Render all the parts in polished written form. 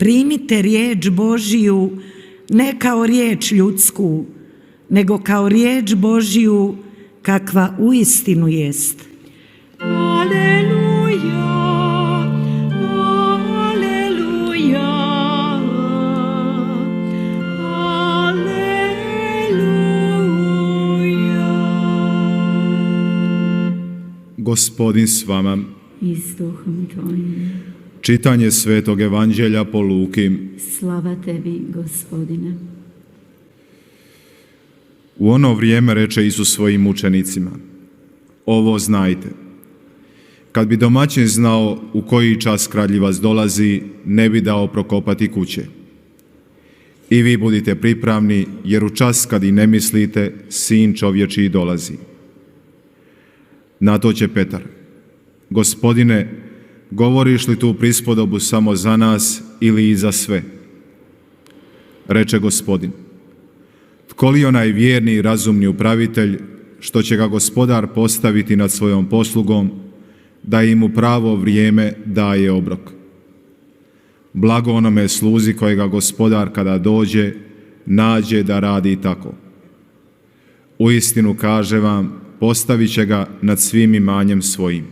Primite riječ Božiju ne kao riječ ljudsku, nego kao riječ Božiju kakva uistinu jest. Aleluja, aleluja, aleluja. Gospodin s vama. I s duhom tvojim. Čitanje Svetog Evanđelja po Luki. Slava tebi, Gospodine. U ono vrijeme reče Isus svojim učenicima: ovo znajte, kad bi domaćin znao u koji čas kradljivac dolazi, ne bi dao prokopati kuće. I vi budite pripravni, jer u čas kad i ne mislite, Sin čovječiji dolazi. Na to će Petar: Gospodine, govoriš li tu prispodobu samo za nas ili i za sve? Reče Gospodin: tko li onaj vjerni i razumni upravitelj, što će ga gospodar postaviti nad svojom poslugom, da im u pravo vrijeme daje obrok? Blago onome sluzi kojega gospodar kada dođe, nađe da radi tako. Uistinu kaže vam, postavit će ga nad svim imanjem svojim.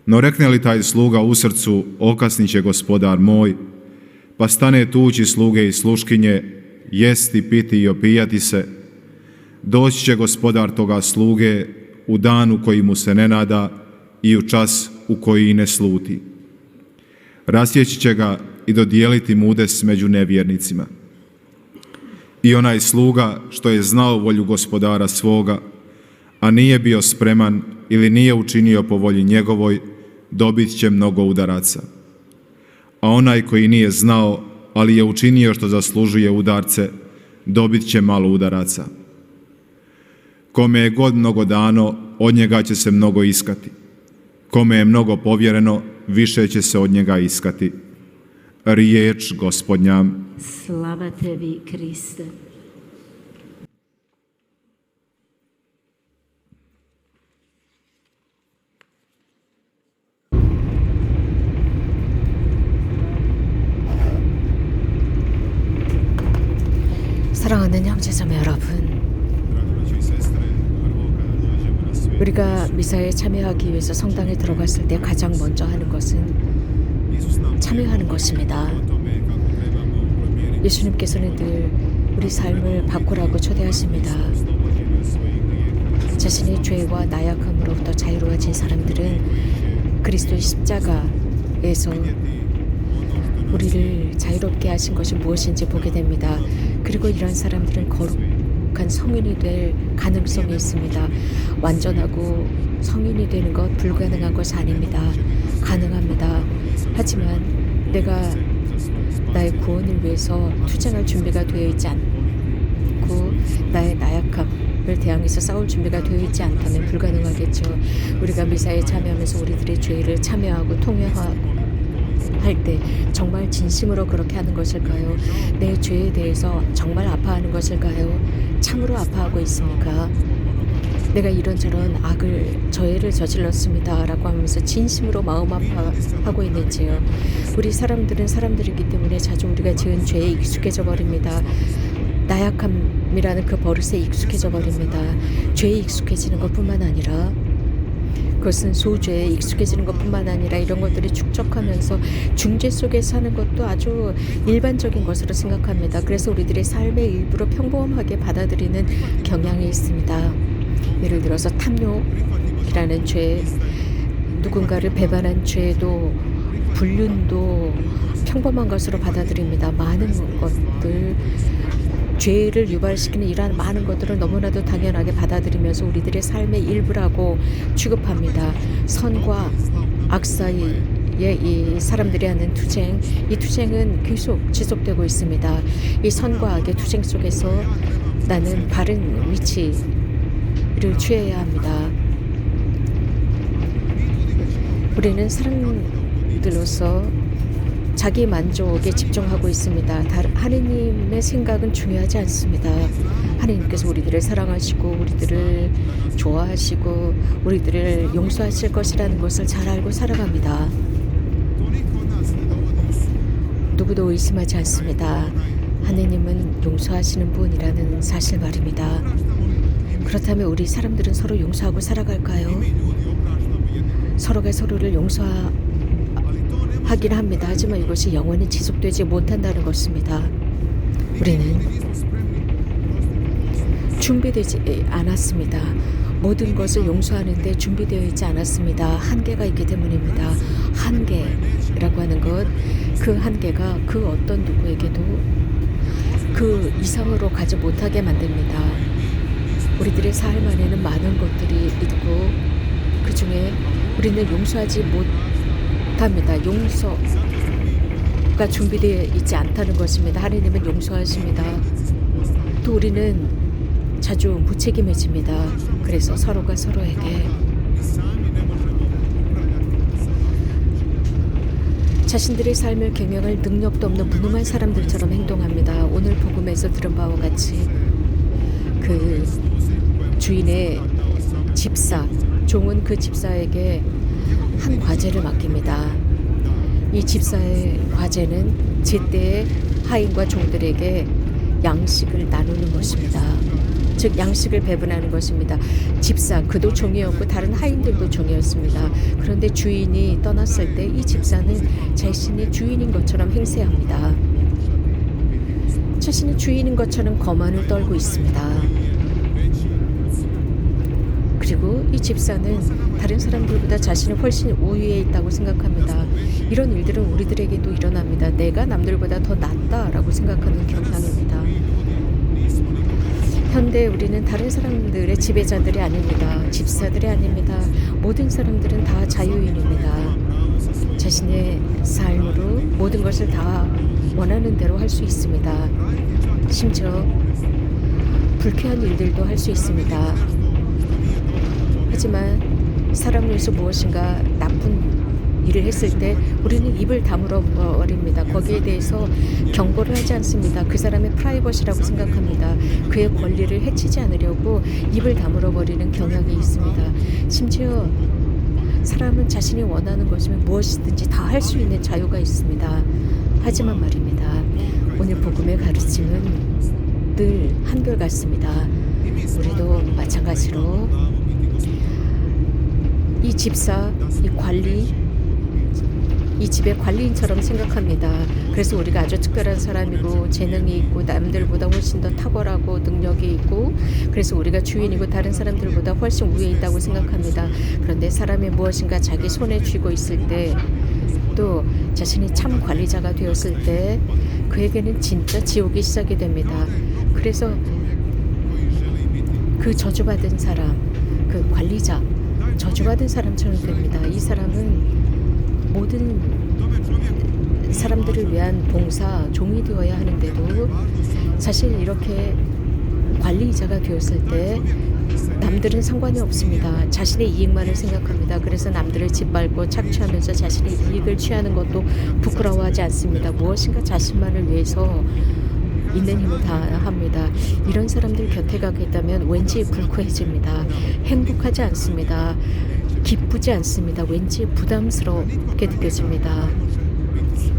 No rekne li taj sluga u srcu, okasnit će gospodar moj, pa stane tući sluge i sluškinje, jesti, piti i opijati se, doći će gospodar toga sluge u danu koji mu se ne nada i u čas u koji ne sluti. Rasjeći će ga i dodijeliti mu udes među nevjernicima. I onaj sluga što je znao volju gospodara svoga, a nije bio spreman ili nije učinio po volji njegovoj, dobit će mnogo udaraca. A onaj koji nije znao, ali je učinio što zaslužuje udarce, dobit će malo udaraca. Kome je god mnogo dano, od njega će se mnogo iskati. Kome je mnogo povjereno, više će se od njega iskati. Riječ Gospodnja. Slava tebi, Kriste. 사랑하는 형제자매 여러분, 우리가 미사에 참여하기 위해서 성당에 들어갔을 때 가장 먼저 하는 것은 참여하는 것입니다. 예수님께서는 늘 우리 삶을 바꾸라고 초대하십니다. 자신의 죄와 나약함으로부터 자유로워진 사람들은 그리스도의 십자가에서 우리를 자유롭게 하신 것이 무엇인지 보게 됩니다. 그리고 이런 사람들은 거룩한 성인이 될 가능성이 있습니다. 완전하고 성인이 되는 것 불가능한 것이 아닙니다. 가능합니다. 하지만 내가 나의 구원을 위해서 투쟁할 준비가 되어 있지 않고 나의 나약함을 대항해서 싸울 준비가 되어 있지 않다면 불가능하겠죠. 우리가 미사에 참여하면서 우리들의 죄를 참여하고 통회하고 할 때 정말 진심으로 그렇게 하는 것일까요? 내 죄에 대해서 정말 아파하는 것일까요? 참으로 아파하고 있습니까? 내가 이런저런 저해를 저질렀습니다 라고 하면서 진심으로 마음 아파하고 있는지요. 우리 사람들은 사람들이기 때문에 자주 우리가 지은 죄에 익숙해져 버립니다. 나약함이라는 그 버릇에 익숙해져 버립니다. 죄에 익숙해지는 것뿐만 아니라 그것은 소죄에 익숙해지는 것뿐만 아니라 이런 것들이 축적하면서 중죄 속에 사는 것도 아주 일반적인 것으로 생각합니다. 그래서 우리들의 삶의 일부로 평범하게 받아들이는 경향이 있습니다. 예를 들어서 탐욕이라는 죄, 누군가를 배반한 죄도, 불륜도 평범한 것으로 받아들입니다. 많은 것들, 죄를 유발시키는 이러한 많은 것들을 너무나도 당연하게 받아들이면서 우리들의 삶의 일부라고 취급합니다. 선과 악 사이에 이 사람들이 하는 투쟁, 이 투쟁은 계속 지속되고 있습니다. 이 선과 악의 투쟁 속에서 나는 바른 위치를 취해야 합니다. 우리는 사람들로서 자기 만족에 집중하고 있습니다. 하느님의 생각은 중요하지 않습니다. 하느님께서 우리들을 사랑하시고 우리들을 좋아하시고 우리들을 용서하실 것이라는 것을 잘 알고 살아갑니다. 누구도 의심하지 않습니다. 하느님은 용서하시는 분이라는 사실 말입니다. 그렇다면 우리 사람들은 서로 용서하고 살아갈까요? 서로가 서로를 용서하긴 합니다. 하지만 이것이 영원히 지속되지 못한다는 것입니다. 우리는 준비되지 않았습니다. 모든 것을 용서하는데 준비되어 있지 않았습니다. 한계가 있기 때문입니다. 한계라고 하는 것, 그 한계가 그 어떤 누구에게도 그 이상으로 가지 못하게 만듭니다. 우리들의 삶 안에는 많은 것들이 있고 그 중에 우리는 용서하지 못합니다. 용서가 준비되어 있지 않다는 것입니다. 하나님은 용서하십니다. 또 우리는 자주 무책임해집니다. 그래서 서로가 서로에게 자신들의 삶을 계명할 능력도 없는 무능한 사람들처럼 행동합니다. 오늘 복음에서 들은 바와 같이 그 주인의 집사, 종은 그 집사에게 한 과제를 맡깁니다. 이 집사의 과제는 제때에 하인과 종들에게 양식을 나누는 것입니다. 즉 양식을 배분하는 것입니다. 집사, 그도 종이었고 다른 하인들도 종이었습니다. 그런데 주인이 떠났을 때 이 집사는 자신이 주인인 것처럼 행세합니다. 자신이 주인인 것처럼 거만을 떨고 있습니다. 그리고 이 집사는 다른 사람들보다 자신이 훨씬 우위에 있다고 생각합니다. 이런 일들은 우리들에게도 일어납니다. 내가 남들보다 더 낫다라고 생각하는 경향입니다. 현대 우리는 다른 사람들의 지배자들이 아닙니다. 집사들이 아닙니다. 모든 사람들은 다 자유인입니다. 자신의 삶으로 모든 것을 다 원하는 대로 할 수 있습니다. 심지어 불쾌한 일들도 할 수 있습니다. 하지만 사람을 위해서 무엇인가 나쁜 일을 했을 때 우리는 입을 다물어 버립니다. 거기에 대해서 경고를 하지 않습니다. 그 사람의 프라이버시라고 생각합니다. 그의 권리를 해치지 않으려고 입을 다물어 버리는 경향이 있습니다. 심지어 사람은 자신이 원하는 것이면 무엇이든지 다 할 수 있는 자유가 있습니다. 하지만 말입니다. 오늘 복음의 가르침은 늘 한결같습니다. 우리도 마찬가지로 이 집사, 이 관리, 이 집의 관리인처럼 생각합니다. 그래서 우리가 아주 특별한 사람이고 재능이 있고 남들보다 훨씬 더 탁월하고 능력이 있고 그래서 우리가 주인이고 다른 사람들보다 훨씬 위에 있다고 생각합니다. 그런데 사람이 무엇인가 자기 손에 쥐고 있을 때 또 자신이 참 관리자가 되었을 때 그에게는 진짜 지옥이 시작이 됩니다. 그래서 그 저주받은 사람, 그 관리자, 저주받은 사람처럼 됩니다. 이 사람은 모든 사람들을 위한 봉사, 종이 되어야 하는데도 사실 이렇게 관리자가 되었을 때 남들은 상관이 없습니다. 자신의 이익만을 생각합니다. 그래서 남들을 짓밟고 착취하면서 자신의 이익을 취하는 것도 부끄러워하지 않습니다. 무엇인가 자신만을 위해서 있는 힘을 다합니다. 이런 사람들 곁에 가게 되면 왠지 불쾌해집니다. 행복하지 않습니다. 기쁘지 않습니다. 왠지 부담스럽게 느껴집니다.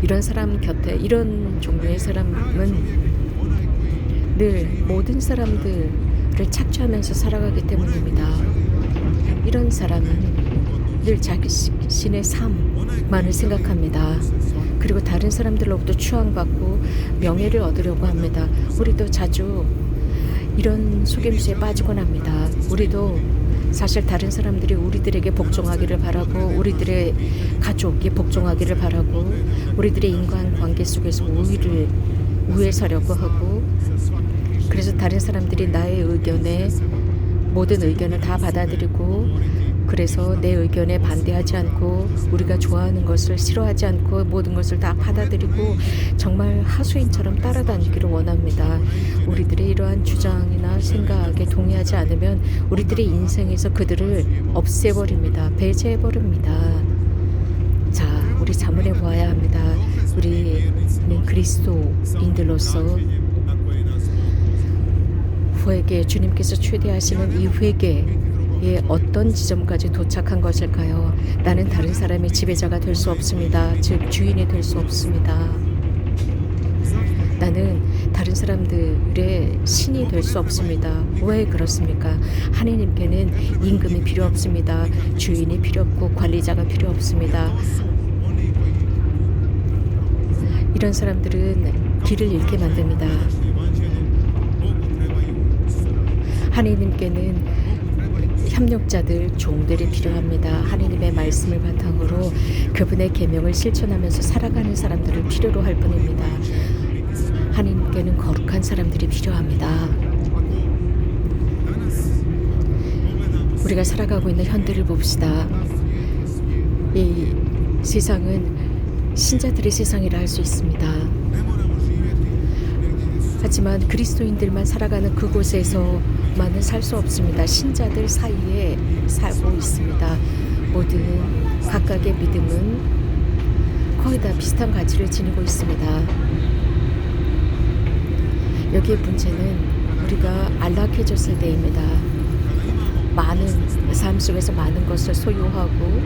이런 사람 곁에 이런 종류의 사람은 늘 모든 사람들을 착취하면서 살아가기 때문입니다. 이런 사람은 늘 자신의 삶만을 생각합니다. 그리고 다른 사람들로부터 추앙받고 명예를 얻으려고 합니다. 우리도 자주 이런 속임수에 빠지곤 합니다. 우리도 사실 다른 사람들이 우리들에게 복종하기를 바라고 우리들의 가족이 복종하기를 바라고 우리들의 인간관계 속에서 우위에 서려고 하고 그래서 다른 사람들이 나의 의견에 모든 의견을 다 받아들이고 그래서 내 의견에 반대하지 않고 우리가 좋아하는 것을 싫어하지 않고 모든 것을 다 받아들이고 정말 하수인처럼 따라다니기를 원합니다. 우리들의 이러한 주장이나 생각에 동의하지 않으면 우리들의 인생에서 그들을 없애버립니다. 배제해버립니다. 자, 우리 자문해 보아야 합니다. 우리는 그리스도인들로서 회개, 주님께서 초대하시는 이 회개의 어떤 지점까지 도착한 것일까요? 나는 다른 사람의 지배자가 될 수 없습니다. 즉 주인이 될 수 없습니다. 나는 다른 사람들의 신이 될 수 없습니다. 왜 그렇습니까? 하나님께는 임금이 필요 없습니다. 주인이 필요 없고 관리자가 필요 없습니다. 이런 사람들은 길을 잃게 만듭니다. 하나님께는 협력자들, 종들이 필요합니다. 하나님의 말씀을 바탕으로 그분의 계명을 실천하면서 살아가는 사람들을 필요로 할 뿐입니다. 하나님께는 거룩한 사람들이 필요합니다. 우리가 살아가고 있는 현대를 봅시다. 이 세상은 신자들의 세상이라 할 수 있습니다. 하지만 그리스도인들만 살아가는 그곳에서만은 살 수 없습니다. 신자들 사이에 살고 있습니다. 모든 각각의 믿음은 거의 다 비슷한 가치를 지니고 있습니다. 여기에 문제는 우리가 안락해졌을 때입니다. 많은 삶 속에서 많은 것을 소유하고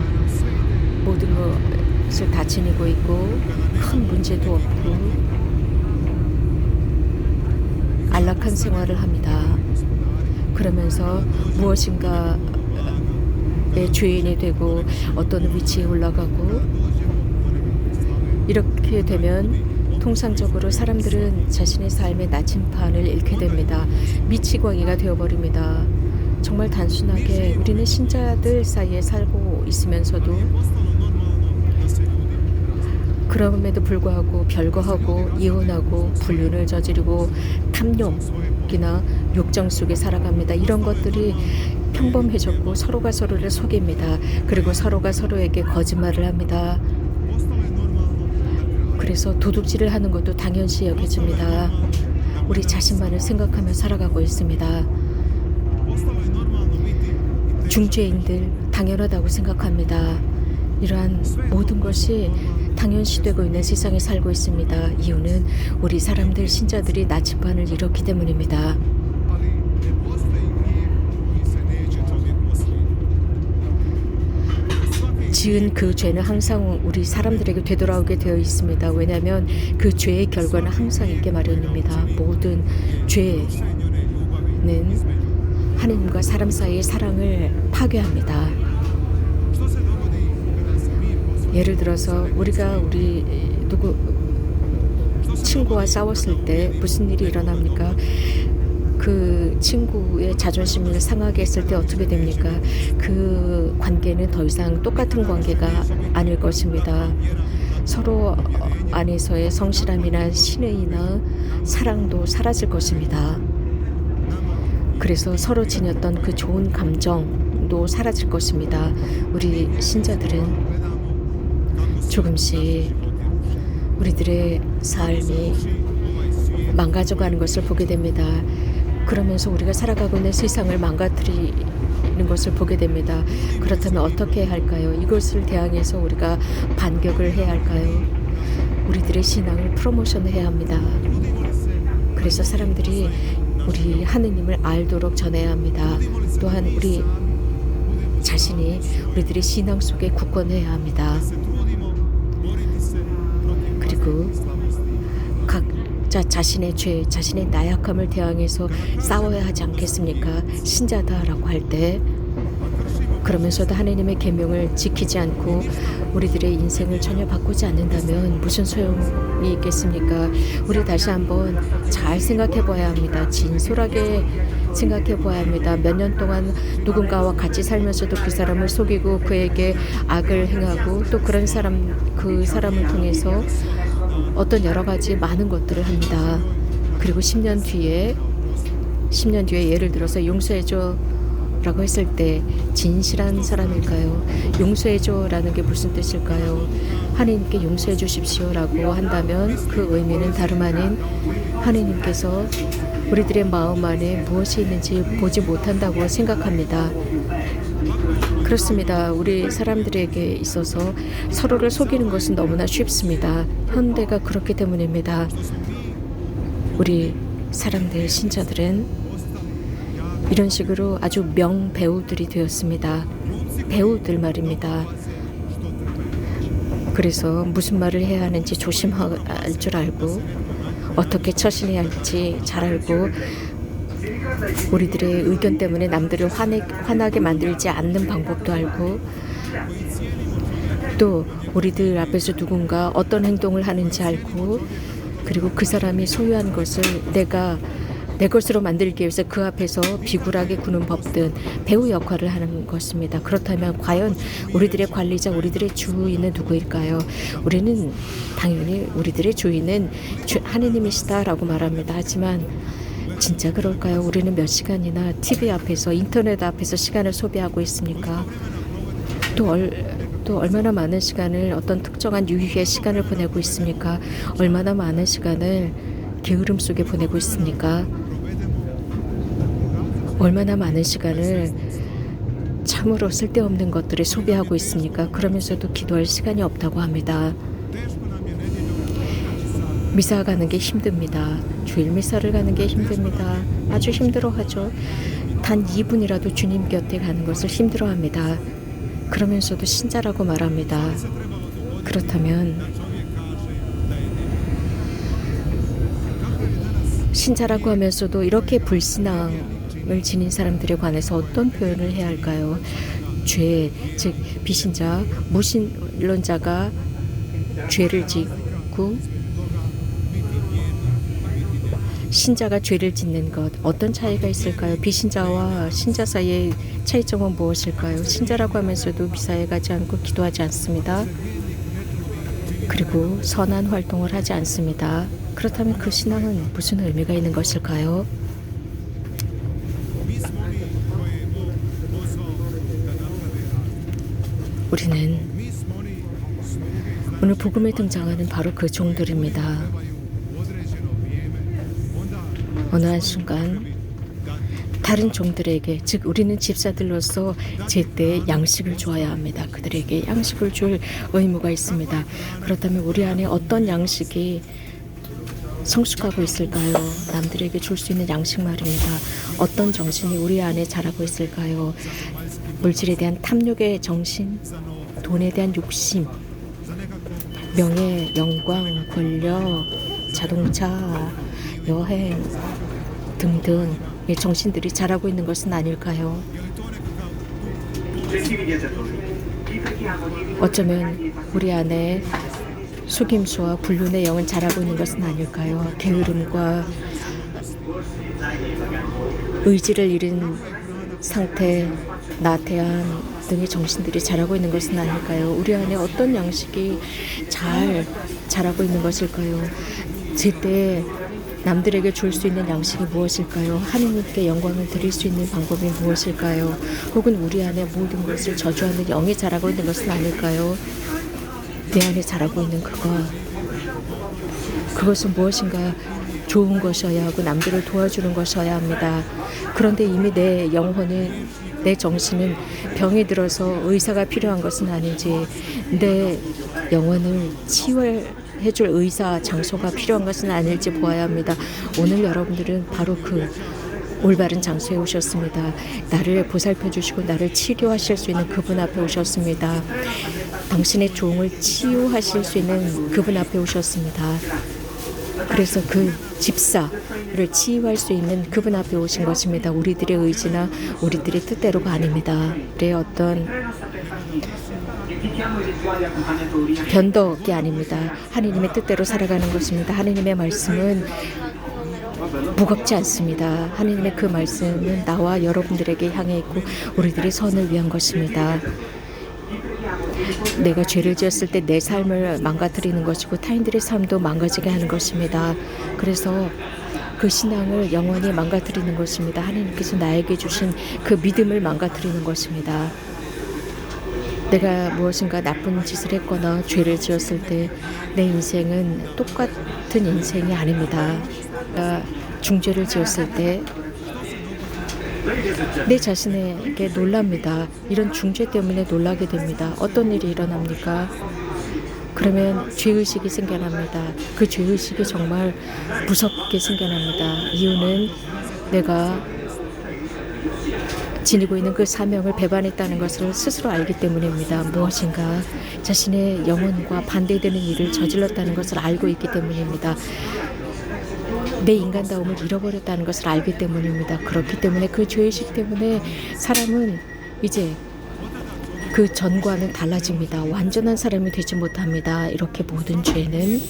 모든 것을 다 지니고 있고 큰 문제도 없고 안락한 생활을 합니다. 그러면서 무엇인가의 주인이 되고 어떤 위치에 올라가고 이렇게 되면 통상적으로 사람들은 자신의 삶의 나침판을 잃게 됩니다. 미치광이가 되어버립니다. 정말 단순하게 우리는 신자들 사이에 살고 있으면서도 그럼에도 불구하고 별거하고 이혼하고 불륜을 저지르고 탐욕이나 욕정 속에 살아갑니다. 이런 것들이 평범해졌고 서로가 서로를 속입니다. 그리고 서로가 서로에게 거짓말을 합니다. 그래서 도둑질을 하는 것도 당연시 여겨집니다. 우리 자신만을 생각하며 살아가고 있습니다. 중죄인들 당연하다고 생각합니다. 이러한 모든 것이 당연시되고 있는 세상에 살고 있습니다. 이유는 우리 사람들 신자들이 나침반을 잃었기 때문입니다. 지은 그 죄는 항상 우리 사람들에게 되돌아오게 되어 있습니다. 왜냐하면 그 죄의 결과는 항상 있게 마련입니다. 모든 죄는 하나님과 사람 사이의 사랑을 파괴합니다. 예를 들어서 우리가 우리 누구 친구와 싸웠을 때 무슨 일이 일어납니까? 그 친구의 자존심을 상하게 했을 때 어떻게 됩니까? 그 관계는 더 이상 똑같은 관계가 아닐 것입니다. 서로 안에서의 성실함이나 신의나 사랑도 사라질 것입니다. 그래서 서로 지녔던 그 좋은 감정도 사라질 것입니다. 우리 신자들은 조금씩 우리들의 삶이 망가져가는 것을 보게 됩니다. 그러면서 우리가 살아가고 있는 세상을 망가뜨리는 것을 보게 됩니다. 그렇다면 어떻게 해야 할까요? 이것을 대항해서 우리가 반격을 해야 할까요? 우리들의 신앙을 프로모션해야 합니다. 그래서 사람들이 우리 하느님을 알도록 전해야 합니다. 또한 우리 자신이 우리들의 신앙 속에 굳건해야 합니다. 그리고 각자 자신의 죄, 자신의 나약함을 대항해서 싸워야 하지 않겠습니까? 신자다라고 할 때 그러면서도 하나님의 계명을 지키지 않고 우리들의 인생을 전혀 바꾸지 않는다면 무슨 소용이 있겠습니까? 우리 다시 한번 잘 생각해 봐야 합니다. 진솔하게 생각해 봐야 합니다. 몇 년 동안 누군가와 같이 살면서도 그 사람을 속이고 그에게 악을 행하고 또 그런 사람, 그 사람을 통해서 어떤 여러 가지 많은 것들을 합니다. 그리고 10년 뒤에 예를 들어서 용서해줘 라고 했을 때 진실한 사람일까요? 용서해줘라는 게 무슨 뜻일까요? 하나님께 용서해 주십시오 라고 한다면 그 의미는 다름 아닌 하나님께서 우리들의 마음 안에 무엇이 있는지 보지 못한다고 생각합니다. 그렇습니다. 우리 사람들에게 있어서 서로를 속이는 것은 너무나 쉽습니다. 현대가 그렇기 때문입니다. 우리 사람들, 신자들은 이런 식으로 아주 명배우들이 되었습니다. 배우들 말입니다. 그래서 무슨 말을 해야 하는지 조심할 줄 알고 어떻게 처신해야 할지 잘 알고 우리들의 의견 때문에 남들을 화나게 만들지 않는 방법도 알고 또 우리들 앞에서 누군가 어떤 행동을 하는지 알고 그리고 그 사람이 소유한 것을 내가 내 것으로 만들기 위해서 그 앞에서 비굴하게 구는 법든 배우 역할을 하는 것입니다. 그렇다면 과연 우리들의 관리자, 우리들의 주인은 누구일까요? 우리는 당연히 우리들의 주인은 하느님이시다라고 말합니다. 하지만 진짜 그럴까요? 우리는 몇 시간이나 TV 앞에서 인터넷 앞에서 시간을 소비하고 있습니까? 또 얼마나 많은 시간을 어떤 특정한 유익의 시간을 보내고 있습니까? 얼마나 많은 시간을 게으름 속에 보내고 있습니까? 얼마나 많은 시간을 참으로 쓸데없는 것들에 소비하고 있습니까? 그러면서도 기도할 시간이 없다고 합니다. 미사 가는 게 힘듭니다. 주일 미사를 가는 게 힘듭니다. 아주 힘들어하죠. 단 2분이라도 주님 곁에 가는 것을 힘들어합니다. 그러면서도 신자라고 말합니다. 그렇다면 신자라고 하면서도 이렇게 불신앙을 지닌 사람들에 관해서 어떤 표현을 해야 할까요? 죄, 즉 비신자, 무신론자가 죄를 짓고 신자가 죄를 짓는 것, 어떤 차이가 있을까요? 비신자와 신자 사이의 차이점은 무엇일까요? 신자라고 하면서도 미사에 가지 않고 기도하지 않습니다. 그리고 선한 활동을 하지 않습니다. 그렇다면 그 신앙은 무슨 의미가 있는 것일까요? 우리는 오늘 복음에 등장하는 바로 그 종들입니다. 어느 한순간 다른 종들에게, 즉 우리는 집사들로서 제때 양식을 주어야 합니다. 그들에게 양식을 줄 의무가 있습니다. 그렇다면 우리 안에 어떤 양식이 성숙하고 있을까요? 남들에게 줄 수 있는 양식 말입니다. 어떤 정신이 우리 안에 자라고 있을까요? 물질에 대한 탐욕의 정신, 돈에 대한 욕심, 명예, 영광, 권력, 자동차, 여행 등등의 정신들이 자라고 있는 것은 아닐까요? 어쩌면 우리 안에 속임수와 불륜의 영은 자라고 있는 것은 아닐까요? 게으름과 의지를 잃은 상태, 나태함 등의 정신들이 자라고 있는 것은 아닐까요? 우리 안에 어떤 양식이 잘 자라고 있는 것일까요? 제때 남들에게 줄 수 있는 양식이 무엇일까요? 하느님께 영광을 드릴 수 있는 방법이 무엇일까요? 혹은 우리 안에 모든 것을 저주하는 영이 자라고 있는 것은 아닐까요? 내 안에 자라고 있는 그것은 무엇인가 좋은 것이어야 하고 남들을 도와주는 것이어야 합니다. 그런데 이미 내 영혼은, 내 정신은 병이 들어서 의사가 필요한 것은 아닌지, 내 영혼을 치유해줄 의사, 장소가 필요한 것은 아닐지 보아야 합니다. 오늘 여러분들은 바로 그 올바른 장소에 오셨습니다. 나를 보살펴 주시고 나를 치료하실 수 있는 그분 앞에 오셨습니다. 당신의 종을 치유하실 수 있는 그분 앞에 오셨습니다. 그래서 그 집사를 치유할 수 있는 그분 앞에 오신 것입니다. 우리들의 의지나 우리들의 뜻대로가 아닙니다. 우리의 어떤 변덕이 아닙니다. 하느님의 뜻대로 살아가는 것입니다. 하느님의 말씀은 무겁지 않습니다. 하느님의 그 말씀은 나와 여러분들에게 향해 있고 우리들의 선을 위한 것입니다. 내가 죄를 지었을 때 내 삶을 망가뜨리는 것이고 타인들의 삶도 망가지게 하는 것입니다. 그래서 그 신앙을 영원히 망가뜨리는 것입니다. 하나님께서 나에게 주신 그 믿음을 망가뜨리는 것입니다. 내가 무엇인가 나쁜 짓을 했거나 죄를 지었을 때 내 인생은 똑같은 인생이 아닙니다. 내가 중죄를 지었을 때 내 자신에게 놀랍니다. 이런 중죄 때문에 놀라게 됩니다. 어떤 일이 일어납니까? 그러면 죄의식이 생겨납니다. 그 죄의식이 정말 무섭게 생겨납니다. 이유는 내가 지니고 있는 그 사명을 배반했다는 것을 스스로 알기 때문입니다. 무엇인가 자신의 영혼과 반대되는 일을 저질렀다는 것을 알고 있기 때문입니다. 내 인간다움을 잃어버렸다는 것을 알기 때문입니다. 그렇기 때문에 그 죄의식 때문에 사람은 이제 그 전과는 달라집니다. 완전한 사람이 되지 못합니다. 이렇게 모든 죄는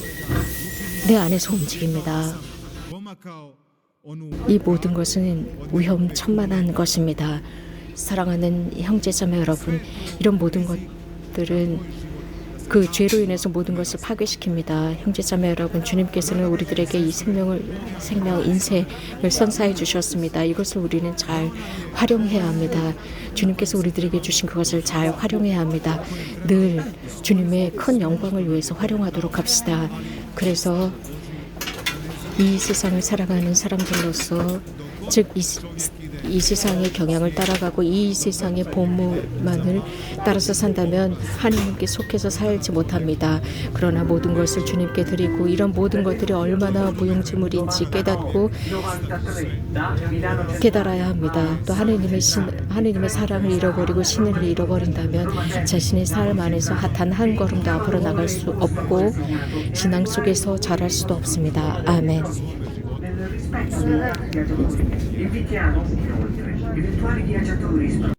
내 안에서 움직입니다. 이 모든 것은 위험천만한 것입니다. 사랑하는 형제자매 여러분, 이런 모든 것들은 그 죄로 인해서 모든 것을 파괴시킵니다. 형제자매 여러분, 주님께서는 우리들에게 이 생명, 인생을 선사해 주셨습니다. 이것을 우리는 잘 활용해야 합니다. 주님께서 우리들에게 주신 그것을 잘 활용해야 합니다. 늘 주님의 큰 영광을 위해서 활용하도록 합시다. 그래서 이 세상을 살아가는 사람들로서, 즉 이 세상의 경향을 따라가고 이 세상의 본무만을 따라서 산다면 하나님께 속해서 살지 못합니다. 그러나 모든 것을 주님께 드리고 이런 모든 것들이 얼마나 무용지물인지 깨달아야 합니다. 또 하나님의 사랑을 잃어버리고 신을 잃어버린다면 자신의 삶 안에서 단 한 걸음도 앞으로 나갈 수 없고 신앙 속에서 자랄 수도 없습니다. 아멘. Nel rispetto della viaggiatori, invitiamo inoltre eventuali viaggiatori